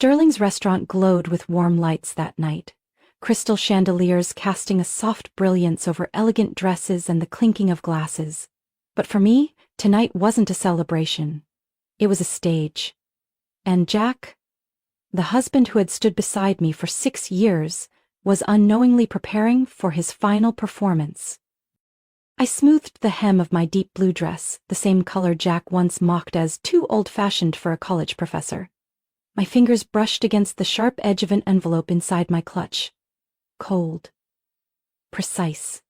Sterling's restaurant glowed with warm lights that night, crystal chandeliers casting a soft brilliance over elegant dresses and the clinking of glasses. But for me, tonight wasn't a celebration. It was a stage. And Jack, the husband who had stood beside me for 6 years, was unknowingly preparing for his final performance. I smoothed the hem of my deep blue dress, the same color Jack once mocked as too old-fashioned for a college professor. My fingers brushed against the sharp edge of an envelope inside my clutch. Cold. Precise.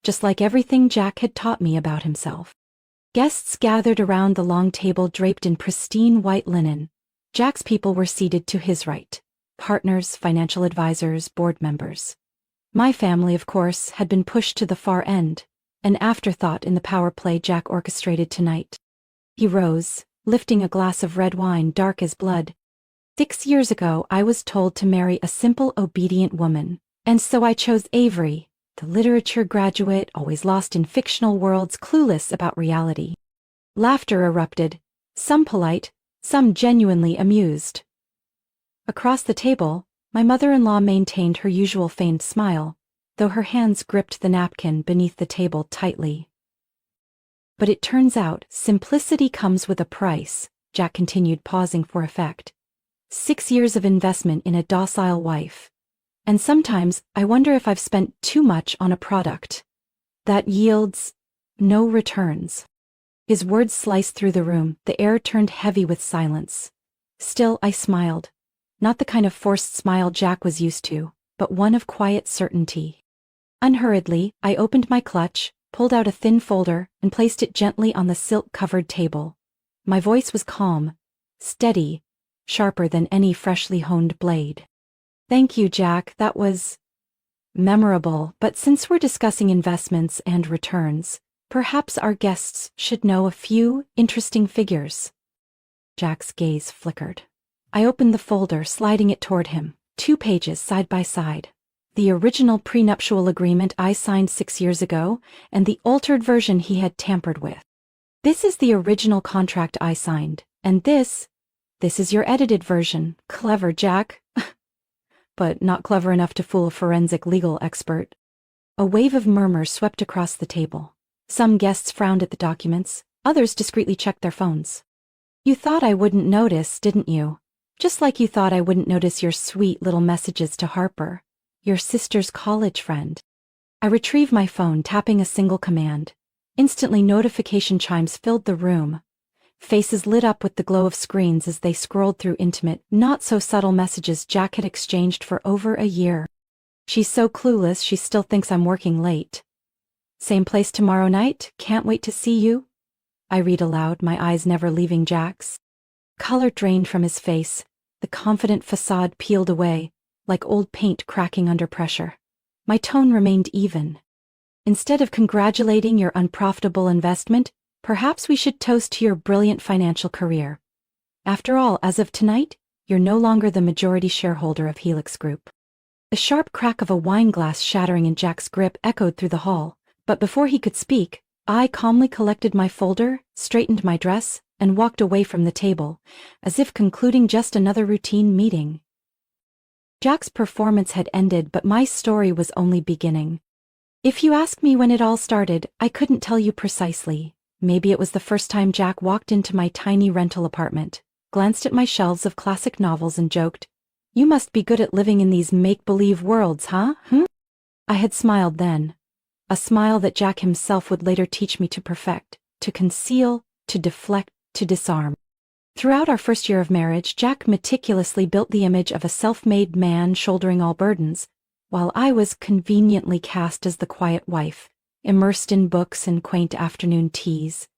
Just like everything Jack had taught me about himself. Guests gathered around the long table draped in pristine white linen. Jack's people were seated to his right. Partners, financial advisors, board members. My family, of course, had been pushed to the far end, an afterthought in the power play Jack orchestrated tonight. He rose, lifting a glass of red wine dark as blood. 6 years ago, I was told to marry a simple, obedient woman, and so I chose Avery, the literature graduate, always lost in fictional worlds, clueless about reality. Laughter erupted, some polite, some genuinely amused. Across the table, my mother-in-law maintained her usual feigned smile, though her hands gripped the napkin beneath the table tightly. But it turns out, simplicity comes with a price, Jack continued, pausing for effect. 6 years of investment in a docile wife. And sometimes I wonder if I've spent too much on a product that yields no returns. His words sliced through the room, the air turned heavy with silence. Still, I smiled. Not the kind of forced smile Jack was used to, but one of quiet certainty. Unhurriedly, I opened my clutch, pulled out a thin folder, and placed it gently on the silk-covered table. My voice was calm, steady, sharper than any freshly honed blade. Thank you, Jack, that was memorable, but since we're discussing investments and returns, perhaps our guests should know a few interesting figures. Jack's gaze flickered. I opened the folder, sliding it toward him, 2 pages side by side. The original prenuptial agreement I signed 6 years ago, and the altered version he had tampered with. This is the original contract I signed, and this is your edited version. Clever, Jack. But not clever enough to fool a forensic legal expert. A wave of murmurs swept across the table. Some guests frowned at the documents, others discreetly checked their phones. You thought I wouldn't notice, didn't you? Just like you thought I wouldn't notice your sweet little messages to Harper, your sister's college friend. I retrieved my phone, tapping a single command. Instantly, notification chimes filled the room. Faces lit up with the glow of screens as they scrolled through intimate, not-so-subtle messages Jack had exchanged for over a year. She's so clueless she still thinks I'm working late. Same place tomorrow night, can't wait to see you. I read aloud, my eyes never leaving Jack's. Color drained from his face, the confident facade peeled away, like old paint cracking under pressure. My tone remained even. Instead of congratulating your unprofitable investment, perhaps we should toast to your brilliant financial career. After all, as of tonight, you're no longer the majority shareholder of Helix Group. The sharp crack of a wine glass shattering in Jack's grip echoed through the hall, but before he could speak, I calmly collected my folder, straightened my dress, and walked away from the table, as if concluding just another routine meeting. Jack's performance had ended, but my story was only beginning. If you ask me when it all started, I couldn't tell you precisely. Maybe it was the first time Jack walked into my tiny rental apartment, glanced at my shelves of classic novels and joked, "You must be good at living in these make-believe worlds, huh? I had smiled then. A smile that Jack himself would later teach me to perfect, to conceal, to deflect, to disarm. Throughout our first year of marriage, Jack meticulously built the image of a self-made man shouldering all burdens, while I was conveniently cast as the quiet wife, immersed in books and quaint afternoon teas.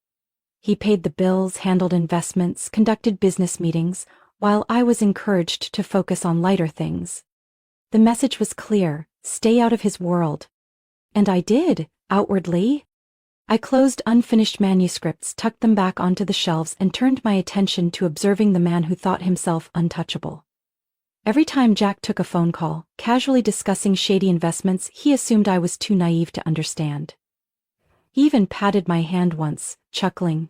He paid the bills, handled investments, conducted business meetings, while I was encouraged to focus on lighter things. The message was clear: stay out of his world. And I did, outwardly. I closed unfinished manuscripts, tucked them back onto the shelves, and turned my attention to observing the man who thought himself untouchable. Every time Jack took a phone call, casually discussing shady investments, he assumed I was too naive to understand. He even patted my hand once, chuckling.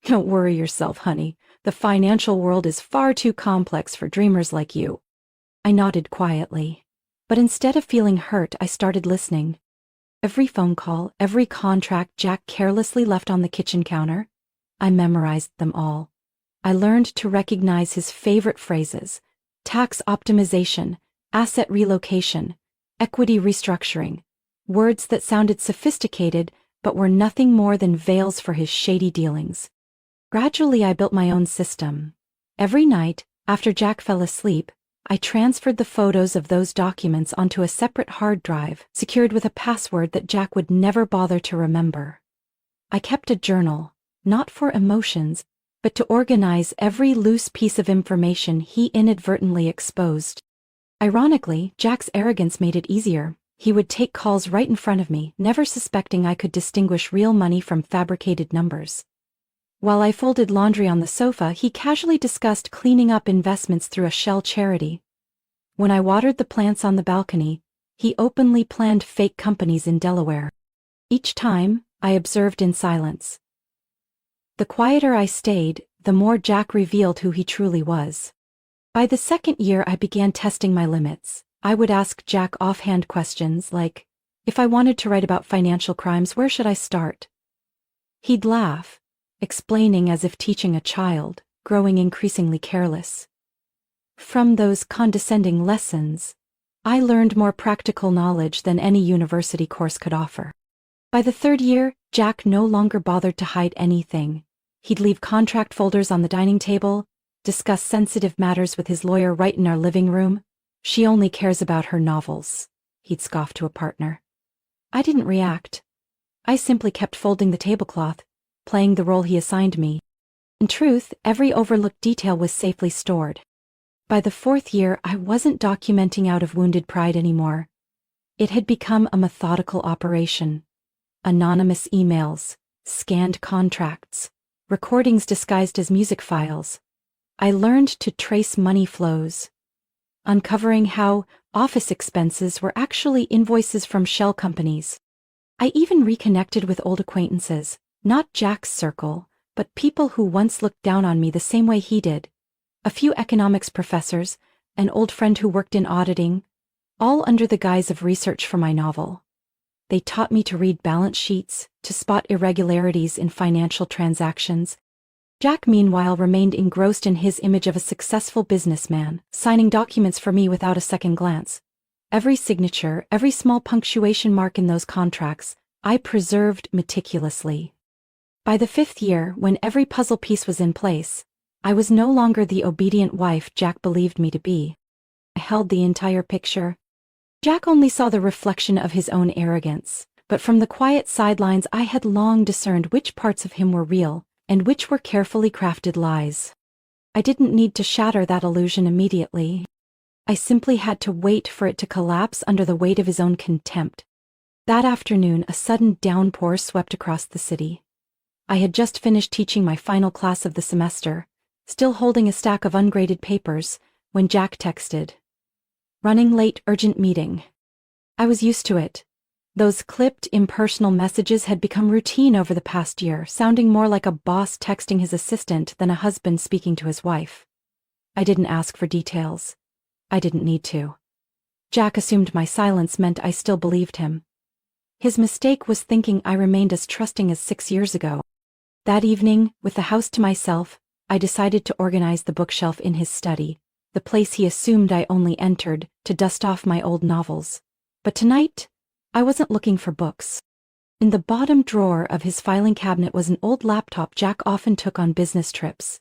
"Don't worry yourself, honey. The financial world is far too complex for dreamers like you. I nodded quietly. But instead of feeling hurt, I started listening. Every phone call, every contract Jack carelessly left on the kitchen counter, I memorized them all. I learned to recognize his favorite phrases: tax optimization, asset relocation, equity restructuring, words that sounded sophisticated but were nothing more than veils for his shady dealings. Gradually, I built my own system. Every night, after Jack fell asleep, I transferred the photos of those documents onto a separate hard drive, secured with a password that Jack would never bother to remember. I kept a journal, not for emotions, but to organize every loose piece of information he inadvertently exposed. Ironically, Jack's arrogance made it easier. He would take calls right in front of me, never suspecting I could distinguish real money from fabricated numbers. While I folded laundry on the sofa, he casually discussed cleaning up investments through a shell charity. When I watered the plants on the balcony, he openly planned fake companies in Delaware. Each time, I observed in silence. The quieter I stayed, the more Jack revealed who he truly was. By the second year, I began testing my limits. I would ask Jack offhand questions like, if I wanted to write about financial crimes, where should I start? He'd laugh, explaining as if teaching a child, growing increasingly careless. From those condescending lessons, I learned more practical knowledge than any university course could offer. By the third year, Jack no longer bothered to hide anything. He'd leave contract folders on the dining table, discuss sensitive matters with his lawyer right in our living room. She only cares about her novels, he'd scoff to a partner. I didn't react. I simply kept folding the tablecloth, playing the role he assigned me. In truth, every overlooked detail was safely stored. By the fourth year, I wasn't documenting out of wounded pride anymore. It had become a methodical operation. Anonymous emails, scanned contracts, recordings disguised as music files. I learned to trace money flows, uncovering how office expenses were actually invoices from shell companies. I even reconnected with old acquaintances, not Jack's circle, but people who once looked down on me the same way he did. A few economics professors, an old friend who worked in auditing, all under the guise of research for my novel. They taught me to read balance sheets, to spot irregularities in financial transactions. Jack, meanwhile, remained engrossed in his image of a successful businessman, signing documents for me without a second glance. Every signature, every small punctuation mark in those contracts, I preserved meticulously. By the fifth year, when every puzzle piece was in place, I was no longer the obedient wife Jack believed me to be. I held the entire picture. Jack only saw the reflection of his own arrogance, but from the quiet sidelines I had long discerned which parts of him were real, and which were carefully crafted lies. I didn't need to shatter that illusion immediately. I simply had to wait for it to collapse under the weight of his own contempt. That afternoon, a sudden downpour swept across the city. I had just finished teaching my final class of the semester, still holding a stack of ungraded papers, when Jack texted. Running late, urgent meeting. I was used to it. Those clipped, impersonal messages had become routine over the past year, sounding more like a boss texting his assistant than a husband speaking to his wife. I didn't ask for details. I didn't need to. Jack assumed my silence meant I still believed him. His mistake was thinking I remained as trusting as 6 years ago. That evening, with the house to myself, I decided to organize the bookshelf in his study, the place he assumed I only entered to dust off my old novels. But tonight, I wasn't looking for books. In the bottom drawer of his filing cabinet was an old laptop Jack often took on business trips.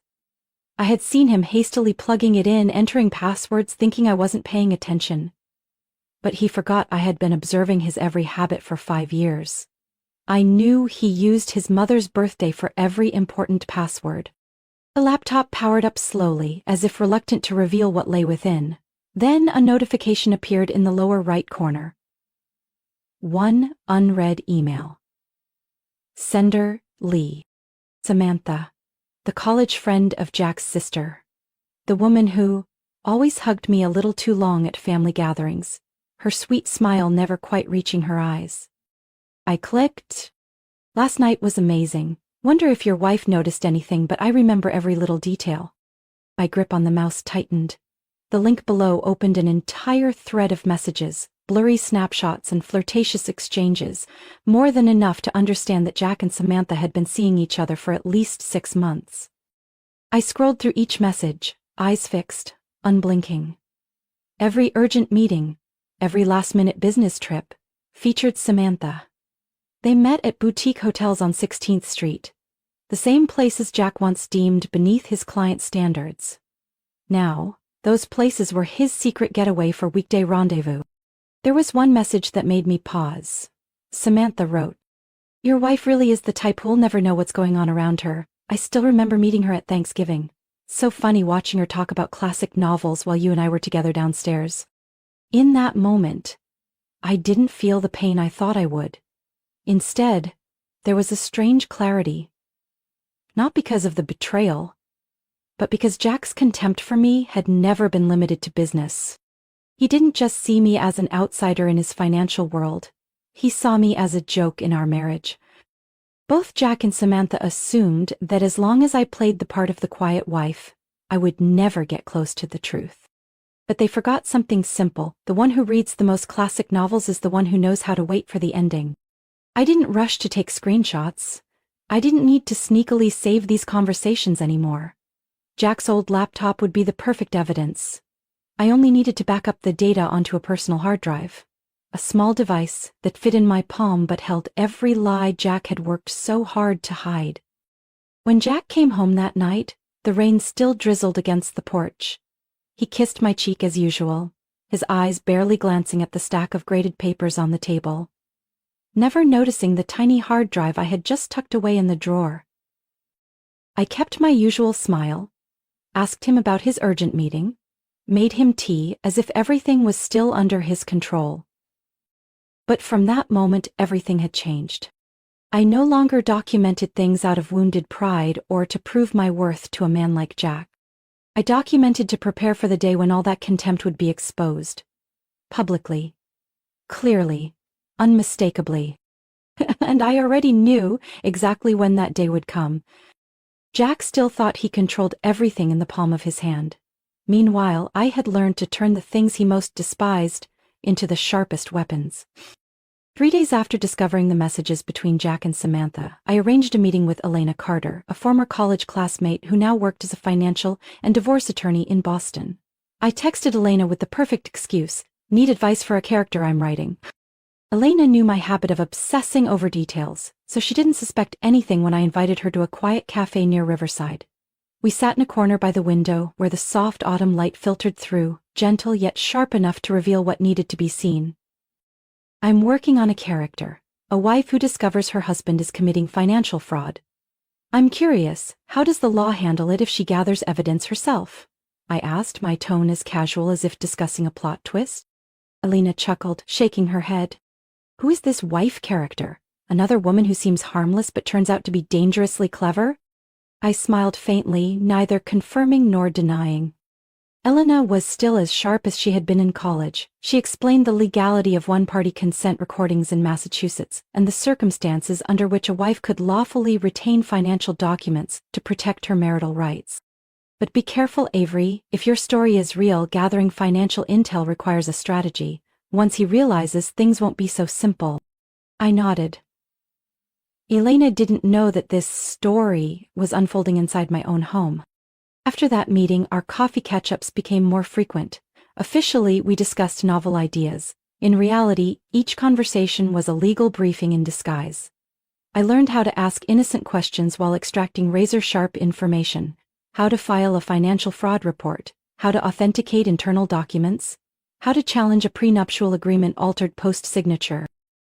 I had seen him hastily plugging it in, entering passwords, thinking I wasn't paying attention. But he forgot I had been observing his every habit for 5 years. I knew he used his mother's birthday for every important password. The laptop powered up slowly, as if reluctant to reveal what lay within. Then a notification appeared in the lower right corner. One unread email. Sender, Lee. Samantha, the college friend of Jack's sister. The woman who always hugged me a little too long at family gatherings, her sweet smile never quite reaching her eyes. I clicked. Last night was amazing. Wonder if your wife noticed anything, but I remember every little detail. My grip on the mouse tightened. The link below opened an entire thread of messages, blurry snapshots and flirtatious exchanges, more than enough to understand that Jack and Samantha had been seeing each other for at least 6 months. I scrolled through each message, eyes fixed, unblinking. Every urgent meeting, every last-minute business trip, featured Samantha. They met at boutique hotels on 16th Street, the same places Jack once deemed beneath his client standards. Now, those places were his secret getaway for weekday rendezvous. There was one message that made me pause. Samantha wrote, "Your wife really is the type who'll never know what's going on around her. I still remember meeting her at Thanksgiving. So funny watching her talk about classic novels while you and I were together downstairs." In that moment, I didn't feel the pain I thought I would. Instead, there was a strange clarity. Not because of the betrayal, but because Jack's contempt for me had never been limited to business. He didn't just see me as an outsider in his financial world. He saw me as a joke in our marriage. Both Jack and Samantha assumed that as long as I played the part of the quiet wife, I would never get close to the truth. But they forgot something simple. The one who reads the most classic novels is the one who knows how to wait for the ending. I didn't rush to take screenshots. I didn't need to sneakily save these conversations anymore. Jack's old laptop would be the perfect evidence. I only needed to back up the data onto a personal hard drive. A small device that fit in my palm but held every lie Jack had worked so hard to hide. When Jack came home that night, the rain still drizzled against the porch. He kissed my cheek as usual, his eyes barely glancing at the stack of graded papers on the table, never noticing the tiny hard drive I had just tucked away in the drawer. I kept my usual smile, asked him about his urgent meeting, made him tea as if everything was still under his control. But from that moment, everything had changed. I no longer documented things out of wounded pride or to prove my worth to a man like Jack. I documented to prepare for the day when all that contempt would be exposed. Publicly. Clearly. Unmistakably. And I already knew exactly when that day would come. Jack still thought he controlled everything in the palm of his hand. Meanwhile, I had learned to turn the things he most despised into the sharpest weapons. 3 days after discovering the messages between Jack and Samantha, I arranged a meeting with Elena Carter, a former college classmate who now worked as a financial and divorce attorney in Boston. I texted Elena with the perfect excuse: "Need advice for a character I'm writing." Elena knew my habit of obsessing over details, so she didn't suspect anything when I invited her to a quiet cafe near Riverside. We sat in a corner by the window where the soft autumn light filtered through, gentle yet sharp enough to reveal what needed to be seen. "I'm working on a character, a wife who discovers her husband is committing financial fraud. I'm curious, how does the law handle it if she gathers evidence herself?" I asked, my tone as casual as if discussing a plot twist. Elena chuckled, shaking her head. "Who is this wife character? Another woman who seems harmless but turns out to be dangerously clever?" I smiled faintly, neither confirming nor denying. Elena was still as sharp as she had been in college. She explained the legality of one-party consent recordings in Massachusetts and the circumstances under which a wife could lawfully retain financial documents to protect her marital rights. "But be careful, Avery. If your story is real, gathering financial intel requires a strategy. Once he realizes, things won't be so simple." I nodded. Elena didn't know that this story was unfolding inside my own home. After that meeting, our coffee catch-ups became more frequent. Officially, we discussed novel ideas. In reality, each conversation was a legal briefing in disguise. I learned how to ask innocent questions while extracting razor-sharp information, how to file a financial fraud report, how to authenticate internal documents, how to challenge a prenuptial agreement altered post-signature.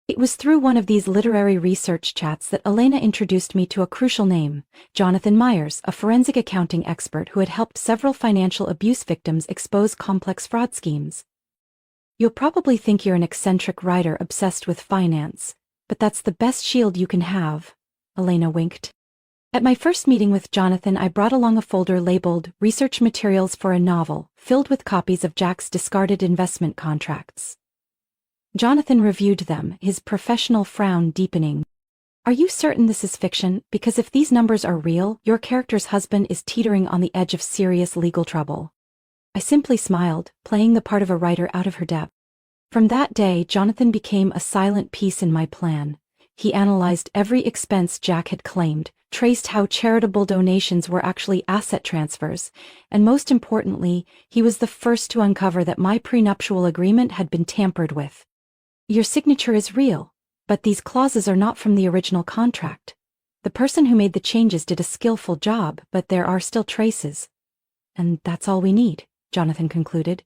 It was through one of these literary research chats that Elena introduced me to a crucial name, Jonathan Myers, a forensic accounting expert who had helped several financial abuse victims expose complex fraud schemes. "You'll probably think you're an eccentric writer obsessed with finance, but that's the best shield you can have," Elena winked. At my first meeting with Jonathan, I brought along a folder labeled Research Materials for a Novel, filled with copies of Jack's discarded investment contracts. Jonathan reviewed them, his professional frown deepening. Are you certain this is fiction? Because if these numbers are real, your character's husband is teetering on the edge of serious legal trouble. I simply smiled, playing the part of a writer out of her depth. From that day, Jonathan became a silent piece in my plan. He analyzed every expense Jack had claimed, traced how charitable donations were actually asset transfers, and most importantly, he was the first to uncover that my prenuptial agreement had been tampered with. Your signature is real, but these clauses are not from the original contract. The person who made the changes did a skillful job, but there are still traces. And that's all we need, Jonathan concluded.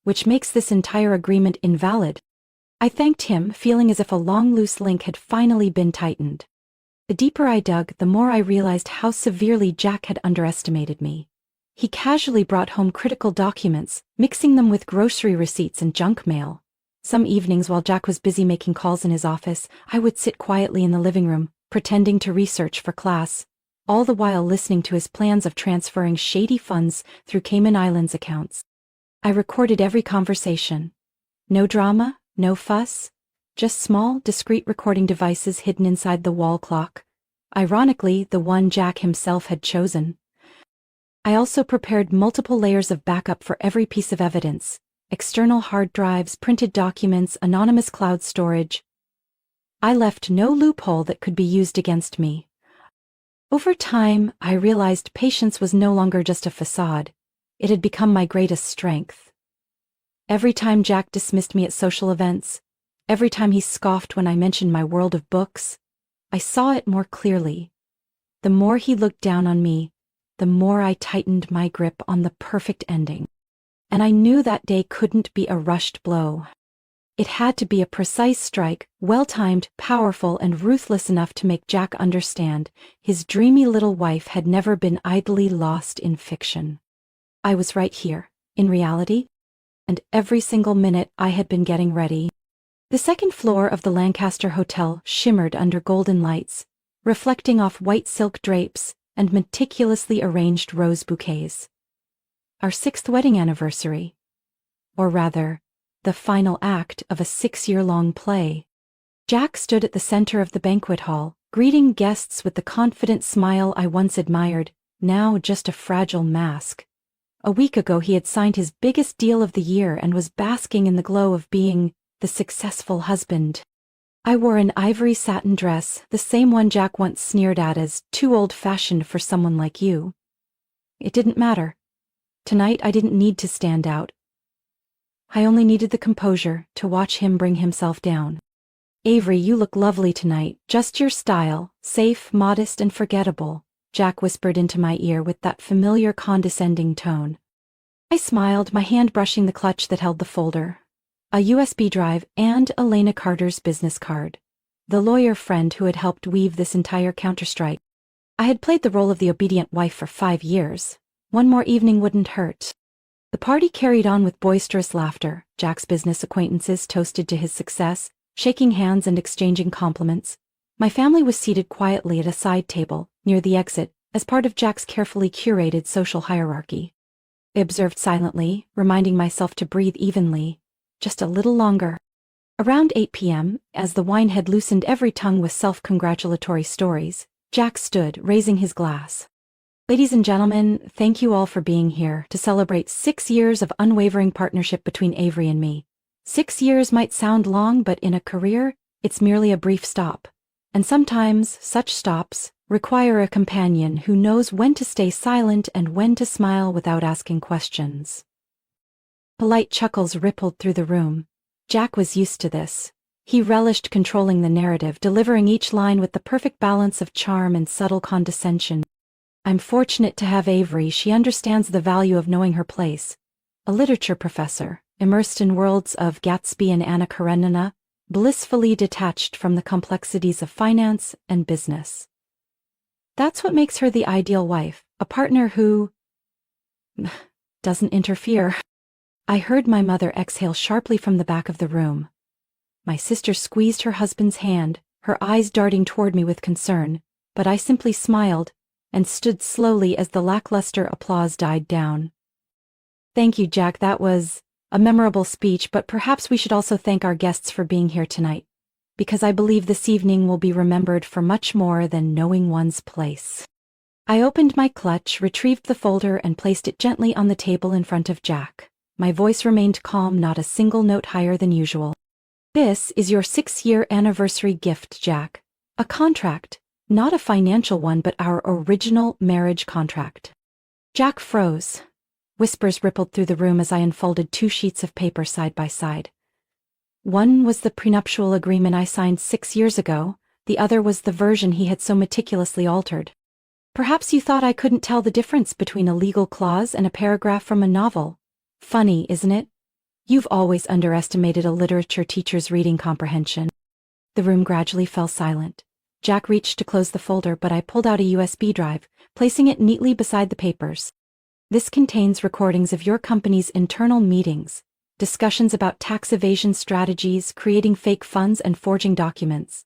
Which makes this entire agreement invalid. I thanked him, feeling as if a long loose link had finally been tightened. The deeper I dug, the more I realized how severely Jack had underestimated me. He casually brought home critical documents, mixing them with grocery receipts and junk mail. Some evenings while Jack was busy making calls in his office, I would sit quietly in the living room, pretending to research for class, all the while listening to his plans of transferring shady funds through Cayman Islands accounts. I recorded every conversation. No drama, no fuss, just small, discreet recording devices hidden inside the wall clock. Ironically, the one Jack himself had chosen. I also prepared multiple layers of backup for every piece of evidence. External hard drives, printed documents, anonymous cloud storage. I left no loophole that could be used against me. Over time, I realized patience was no longer just a facade. It had become my greatest strength. Every time Jack dismissed me at social events, every time he scoffed when I mentioned my world of books, I saw it more clearly. The more he looked down on me, the more I tightened my grip on the perfect ending. And I knew that day couldn't be a rushed blow. It had to be a precise strike, well-timed, powerful, and ruthless enough to make Jack understand his dreamy little wife had never been idly lost in fiction. I was right here, in reality, and every single minute I had been getting ready. The second floor of the Lancaster Hotel shimmered under golden lights, reflecting off white silk drapes and meticulously arranged rose bouquets. Our 6th wedding anniversary. Or rather, the final act of a 6-year-long play. Jack stood at the center of the banquet hall, greeting guests with the confident smile I once admired, now just a fragile mask. A week ago he had signed his biggest deal of the year and was basking in the glow of being the successful husband. I wore an ivory satin dress, the same one Jack once sneered at as too old-fashioned for someone like you. It didn't matter. Tonight I didn't need to stand out. I only needed the composure to watch him bring himself down. Avery, you look lovely tonight, just your style, safe, modest, and forgettable, Jack whispered into my ear with that familiar condescending tone. I smiled, my hand brushing the clutch that held the folder. A USB drive and Elena Carter's business card. The lawyer friend who had helped weave this entire counterstrike. I had played the role of the obedient wife for 5 years. One more evening wouldn't hurt. The party carried on with boisterous laughter. Jack's business acquaintances toasted to his success, shaking hands and exchanging compliments. My family was seated quietly at a side table, near the exit, as part of Jack's carefully curated social hierarchy. I observed silently, reminding myself to breathe evenly, just a little longer. Around 8 p.m., as the wine had loosened every tongue with self-congratulatory stories, Jack stood, raising his glass. Ladies and gentlemen, thank you all for being here to celebrate 6 years of unwavering partnership between Avery and me. 6 years might sound long, but in a career, it's merely a brief stop. And sometimes, such stops require a companion who knows when to stay silent and when to smile without asking questions. Polite chuckles rippled through the room. Jack was used to this. He relished controlling the narrative, delivering each line with the perfect balance of charm and subtle condescension. I'm fortunate to have Avery. She understands the value of knowing her place. A literature professor, immersed in worlds of Gatsby and Anna Karenina, blissfully detached from the complexities of finance and business. That's what makes her the ideal wife, a partner who doesn't interfere. I heard my mother exhale sharply from the back of the room. My sister squeezed her husband's hand, her eyes darting toward me with concern, but I simply smiled and stood slowly as the lackluster applause died down. Thank you, Jack. That was a memorable speech, but perhaps we should also thank our guests for being here tonight. because I believe this evening will be remembered for much more than knowing one's place. I opened my clutch, retrieved the folder, and placed it gently on the table in front of Jack. My voice remained calm, not a single note higher than usual. This is your 6-year anniversary gift, Jack. A contract, not a financial one, but our original marriage contract. Jack froze. Whispers rippled through the room as I unfolded 2 sheets of paper side by side. One was the prenuptial agreement I signed 6 years ago, the other was the version he had so meticulously altered. Perhaps you thought I couldn't tell the difference between a legal clause and a paragraph from a novel. Funny, isn't it? You've always underestimated a literature teacher's reading comprehension. The room gradually fell silent. Jack reached to close the folder, but I pulled out a USB drive, placing it neatly beside the papers. This contains recordings of your company's internal meetings, discussions about tax evasion strategies, creating fake funds, and forging documents.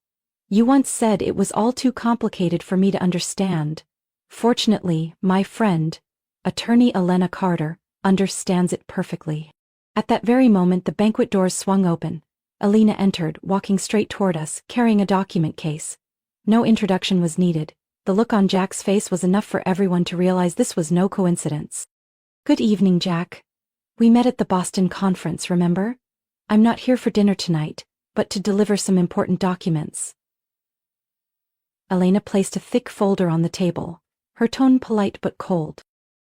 You once said it was all too complicated for me to understand. Fortunately, my friend, attorney Elena Carter, understands it perfectly. At that very moment, the banquet doors swung open. Elena entered, walking straight toward us, carrying a document case. No introduction was needed. The look on Jack's face was enough for everyone to realize this was no coincidence. Good evening, Jack. We met at the Boston conference, remember? I'm not here for dinner tonight, but to deliver some important documents. Elena placed a thick folder on the table, her tone polite but cold.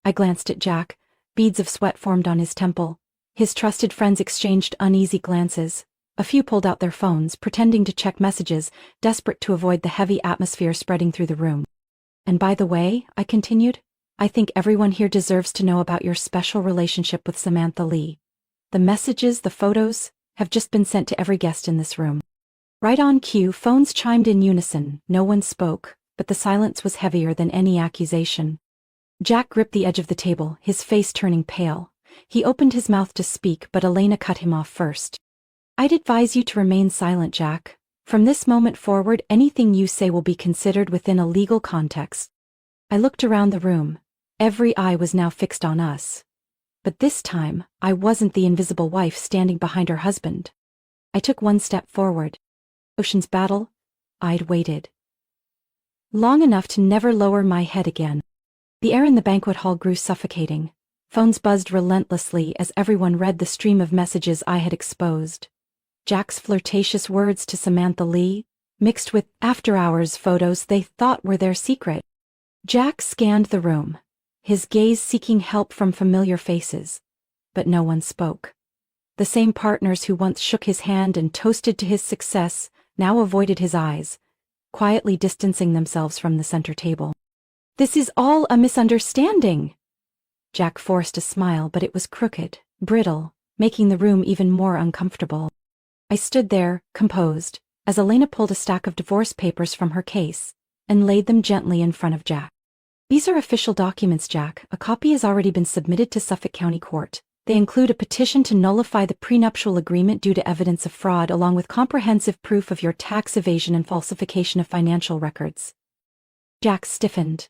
I glanced at Jack. Beads of sweat formed on his temple. His trusted friends exchanged uneasy glances. A few pulled out their phones, pretending to check messages, desperate to avoid the heavy atmosphere spreading through the room. And by the way, I continued, I think everyone here deserves to know about your special relationship with Samantha Lee. The messages, the photos, have just been sent to every guest in this room. Right on cue, phones chimed in unison. No one spoke, but the silence was heavier than any accusation. Jack gripped the edge of the table, his face turning pale. He opened his mouth to speak, but Elena cut him off first. I'd advise you to remain silent, Jack. From this moment forward, anything you say will be considered within a legal context. I looked around the room. Every eye was now fixed on us. But this time, I wasn't the invisible wife standing behind her husband. I took one step forward. Ocean's battle, I'd waited long enough to never lower my head again. The air in the banquet hall grew suffocating. Phones buzzed relentlessly as everyone read the stream of messages I had exposed. Jack's flirtatious words to Samantha Lee, mixed with after-hours photos they thought were their secret. Jack scanned the room, his gaze seeking help from familiar faces. But no one spoke. The same partners who once shook his hand and toasted to his success now avoided his eyes, quietly distancing themselves from the center table. This is all a misunderstanding. Jack forced a smile, but it was crooked, brittle, making the room even more uncomfortable. I stood there, composed, as Elena pulled a stack of divorce papers from her case and laid them gently in front of Jack. These are official documents, Jack. A copy has already been submitted to Suffolk County Court. They include a petition to nullify the prenuptial agreement due to evidence of fraud, along with comprehensive proof of your tax evasion and falsification of financial records. Jack stiffened.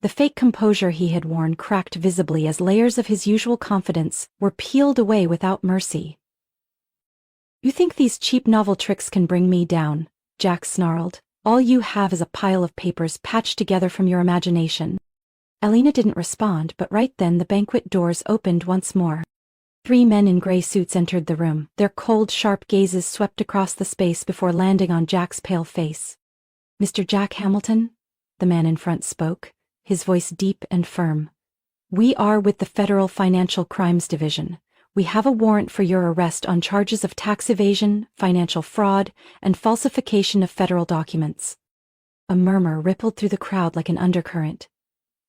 The fake composure he had worn cracked visibly as layers of his usual confidence were peeled away without mercy. You think these cheap novel tricks can bring me down? Jack snarled. All you have is a pile of papers patched together from your imagination. Elena didn't respond, but right then the banquet doors opened once more. 3 men in gray suits entered the room. Their cold, sharp gazes swept across the space before landing on Jack's pale face. Mr. Jack Hamilton? The man in front spoke, his voice deep and firm. We are with the Federal Financial Crimes Division. We have a warrant for your arrest on charges of tax evasion, financial fraud, and falsification of federal documents. A murmur rippled through the crowd like an undercurrent.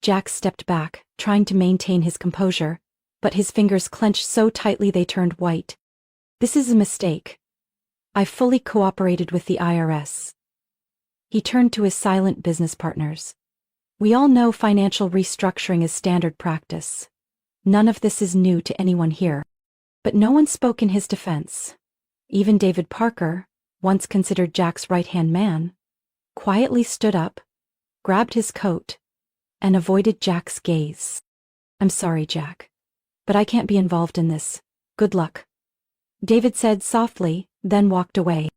Jack stepped back, trying to maintain his composure, but his fingers clenched so tightly they turned white. This is a mistake. I fully cooperated with the IRS. He turned to his silent business partners. We all know financial restructuring is standard practice. None of this is new to anyone here. But no one spoke in his defense. Even David Parker, once considered Jack's right-hand man, quietly stood up, grabbed his coat, and avoided Jack's gaze. I'm sorry, Jack, but I can't be involved in this. Good luck. David said softly, then walked away.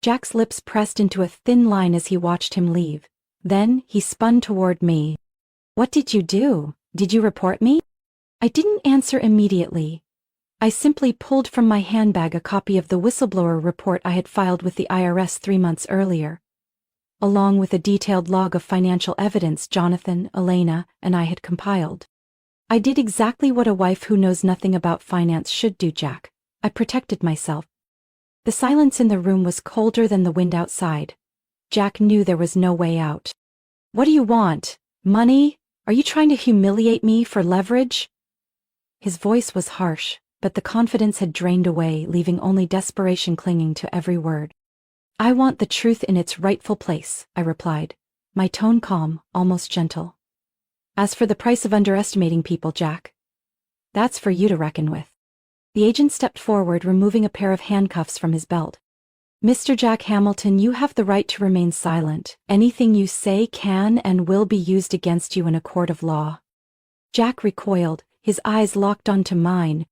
Jack's lips pressed into a thin line as he watched him leave. Then, he spun toward me. "What did you do? Did you report me?" I didn't answer immediately. I simply pulled from my handbag a copy of the whistleblower report I had filed with the IRS 3 months earlier, along with a detailed log of financial evidence Jonathan, Elena, and I had compiled. I did exactly what a wife who knows nothing about finance should do, Jack. I protected myself. The silence in the room was colder than the wind outside. Jack knew there was no way out. "What do you want? Money? Are you trying to humiliate me for leverage?" His voice was harsh, but the confidence had drained away, leaving only desperation clinging to every word. "I want the truth in its rightful place," I replied, my tone calm, almost gentle. "As for the price of underestimating people, Jack, that's for you to reckon with." The agent stepped forward, removing a pair of handcuffs from his belt. "Mr. Jack Hamilton, you have the right to remain silent. Anything you say can and will be used against you in a court of law." Jack recoiled, his eyes locked onto mine.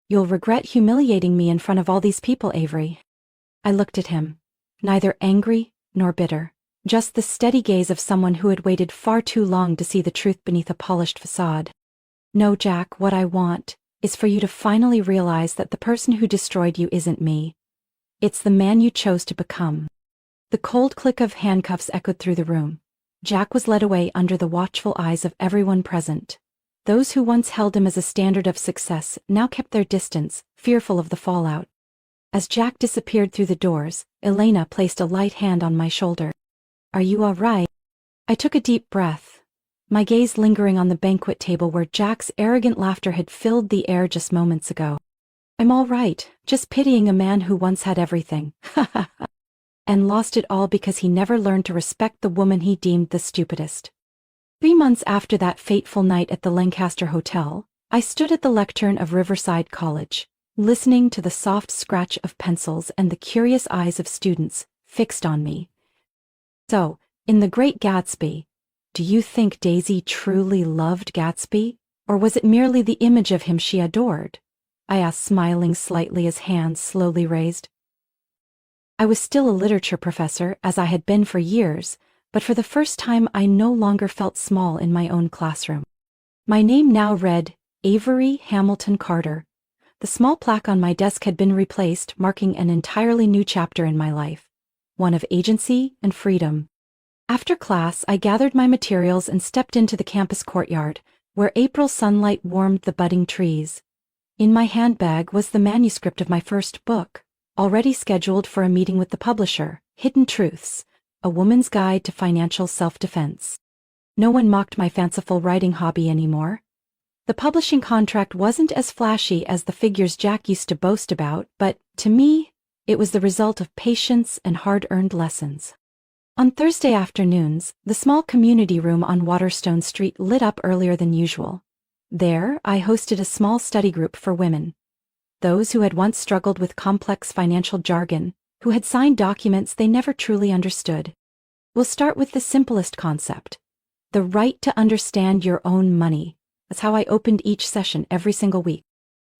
"You'll regret humiliating me in front of all these people, Avery." I looked at him, neither angry nor bitter, just the steady gaze of someone who had waited far too long to see the truth beneath a polished facade. "No, Jack, what I want is for you to finally realize that the person who destroyed you isn't me. It's the man you chose to become." The cold click of handcuffs echoed through the room. Jack was led away under the watchful eyes of everyone present. Those who once held him as a standard of success now kept their distance, fearful of the fallout. As Jack disappeared through the doors, Elena placed a light hand on my shoulder. "Are you all right?" I took a deep breath, my gaze lingering on the banquet table where Jack's arrogant laughter had filled the air just moments ago. "I'm all right, just pitying a man who once had everything, and lost it all because he never learned to respect the woman he deemed the stupidest." 3 months after that fateful night at the Lancaster Hotel, I stood at the lectern of Riverside College, listening to the soft scratch of pencils and the curious eyes of students fixed on me. "So, in The Great Gatsby, do you think Daisy truly loved Gatsby, or was it merely the image of him she adored?" I asked, smiling slightly as hands slowly raised. I was still a literature professor, as I had been for years, but for the first time I no longer felt small in my own classroom. My name now read Avery Hamilton Carter. The small plaque on my desk had been replaced, marking an entirely new chapter in my life, one of agency and freedom. After class, I gathered my materials and stepped into the campus courtyard, where April sunlight warmed the budding trees. In my handbag was the manuscript of my first book, already scheduled for a meeting with the publisher, Hidden Truths, A Woman's Guide to Financial Self-Defense. No one mocked my fanciful writing hobby anymore. The publishing contract wasn't as flashy as the figures Jack used to boast about, but, to me, it was the result of patience and hard-earned lessons. On Thursday afternoons, the small community room on Waterstone Street lit up earlier than usual. There, I hosted a small study group for women. Those who had once struggled with complex financial jargon, who had signed documents they never truly understood. We'll start with the simplest concept, the right to understand your own money. That's how I opened each session every single week.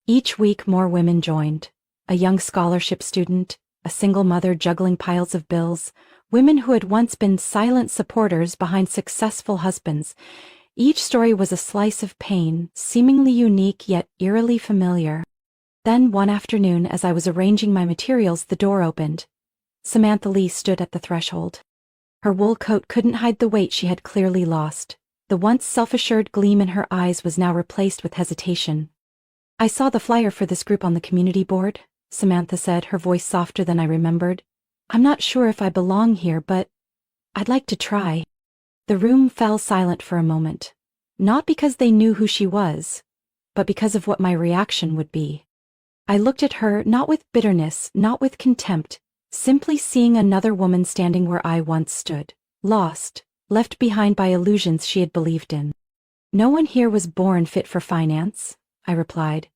Each week more women joined. A young scholarship student, a single mother juggling piles of bills, women who had once been silent supporters behind successful husbands. Each story was a slice of pain, seemingly unique yet eerily familiar. Then one afternoon, as I was arranging my materials, the door opened. Samantha Lee stood at the threshold. Her wool coat couldn't hide the weight she had clearly lost. The once self-assured gleam in her eyes was now replaced with hesitation. "I saw the flyer for this group on the community board," Samantha said, her voice softer than I remembered. "I'm not sure if I belong here, but I'd like to try." The room fell silent for a moment, not because they knew who she was, but because of what my reaction would be. I looked at her, not with bitterness, not with contempt, simply seeing another woman standing where I once stood, lost, left behind by illusions she had believed in. "No one here was born fit for finance," I replied,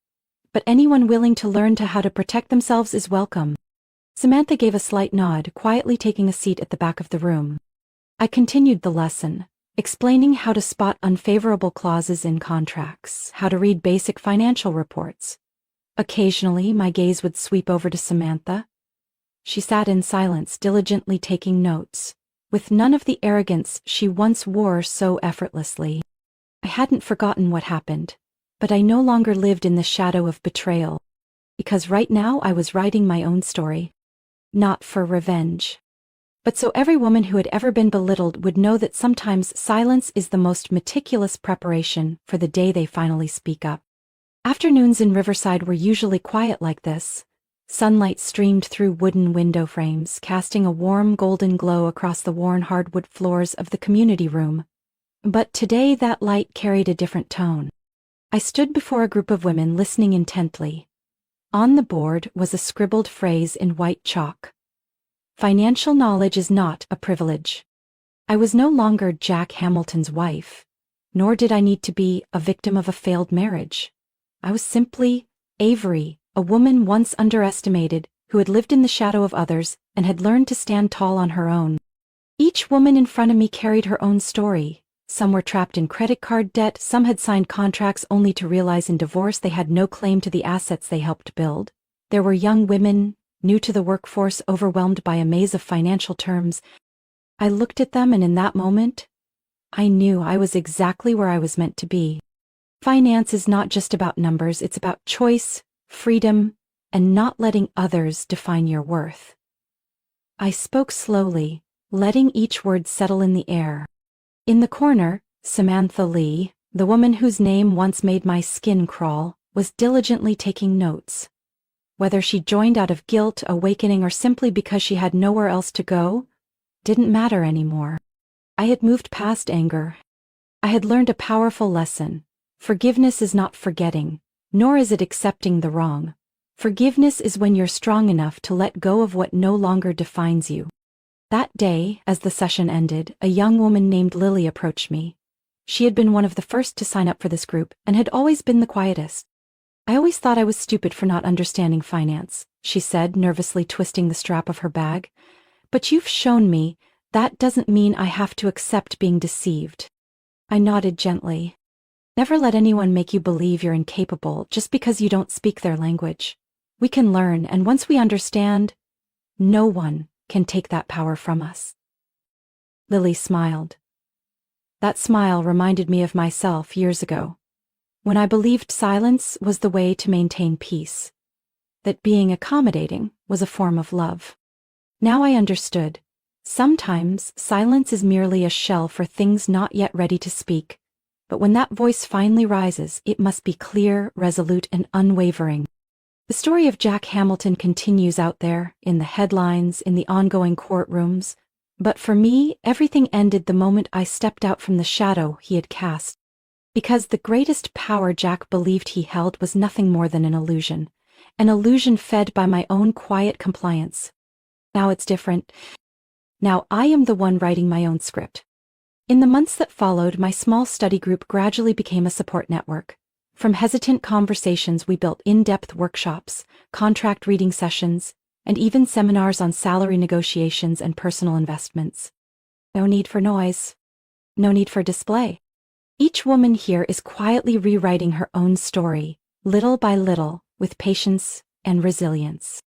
"but anyone willing to learn how to protect themselves is welcome." Samantha gave a slight nod, quietly taking a seat at the back of the room. I continued the lesson, explaining how to spot unfavorable clauses in contracts, how to read basic financial reports. Occasionally, my gaze would sweep over to Samantha. She sat in silence, diligently taking notes, with none of the arrogance she once wore so effortlessly. I hadn't forgotten what happened, but I no longer lived in the shadow of betrayal, because right now I was writing my own story. Not for revenge, but so every woman who had ever been belittled would know that sometimes silence is the most meticulous preparation for the day they finally speak up. Afternoons in Riverside were usually quiet like this. Sunlight streamed through wooden window frames, casting a warm golden glow across the worn hardwood floors of the community room. But today that light carried a different tone. I stood before a group of women listening intently. On the board was a scribbled phrase in white chalk. Financial knowledge is not a privilege. I was no longer Jack Hamilton's wife, nor did I need to be a victim of a failed marriage. I was simply Avery, a woman once underestimated, who had lived in the shadow of others and had learned to stand tall on her own. Each woman in front of me carried her own story. Some were trapped in credit card debt, some had signed contracts only to realize in divorce they had no claim to the assets they helped build. There were young women, new to the workforce, overwhelmed by a maze of financial terms. I looked at them, and in that moment, I knew I was exactly where I was meant to be. Finance is not just about numbers, it's about choice, freedom, and not letting others define your worth. I spoke slowly, letting each word settle in the air. In the corner, Samantha Lee, the woman whose name once made my skin crawl, was diligently taking notes. Whether she joined out of guilt, awakening, or simply because she had nowhere else to go, didn't matter anymore. I had moved past anger. I had learned a powerful lesson. Forgiveness is not forgetting, nor is it accepting the wrong. Forgiveness is when you're strong enough to let go of what no longer defines you. That day, as the session ended, a young woman named Lily approached me. She had been one of the first to sign up for this group and had always been the quietest. I always thought I was stupid for not understanding finance, she said, nervously twisting the strap of her bag. But you've shown me that doesn't mean I have to accept being deceived. I nodded gently. Never let anyone make you believe you're incapable just because you don't speak their language. We can learn, and once we understand, no one can take that power from us. Lily smiled. That smile reminded me of myself years ago, when I believed silence was the way to maintain peace, that being accommodating was a form of love. Now I understood. Sometimes silence is merely a shell for things not yet ready to speak, but when that voice finally rises, it must be clear, resolute, and unwavering. The story of Jack Hamilton continues out there, in the headlines, in the ongoing courtrooms, but for me, everything ended the moment I stepped out from the shadow he had cast. Because the greatest power Jack believed he held was nothing more than an illusion fed by my own quiet compliance. Now it's different. Now I am the one writing my own script. In the months that followed, my small study group gradually became a support network. From hesitant conversations, we built in-depth workshops, contract reading sessions, and even seminars on salary negotiations and personal investments. No need for noise. No need for display. Each woman here is quietly rewriting her own story, little by little, with patience and resilience.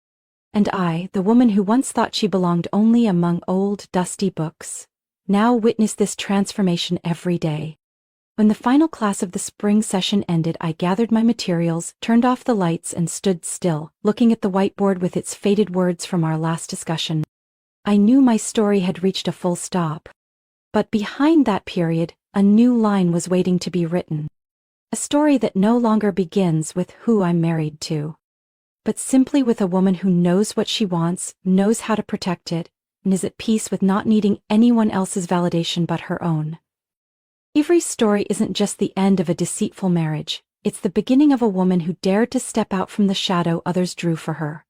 And I, the woman who once thought she belonged only among old, dusty books, now witness this transformation every day. When the final class of the spring session ended, I gathered my materials, turned off the lights, and stood still, looking at the whiteboard with its faded words from our last discussion. I knew my story had reached a full stop. But behind that period, a new line was waiting to be written. A story that no longer begins with who I'm married to, but simply with a woman who knows what she wants, knows how to protect it, and is at peace with not needing anyone else's validation but her own. Avery's story isn't just the end of a deceitful marriage, it's the beginning of a woman who dared to step out from the shadow others drew for her.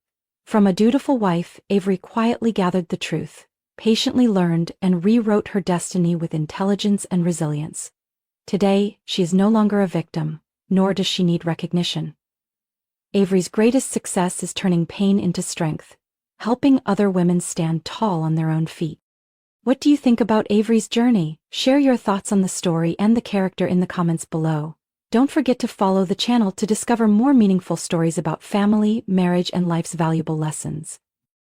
From a dutiful wife, Avery quietly gathered the truth, patiently learned, and rewrote her destiny with intelligence and resilience. Today, she is no longer a victim, nor does she need recognition. Avery's greatest success is turning pain into strength, helping other women stand tall on their own feet. What do you think about Avery's journey? Share your thoughts on the story and the character in the comments below. Don't forget to follow the channel to discover more meaningful stories about family, marriage, and life's valuable lessons.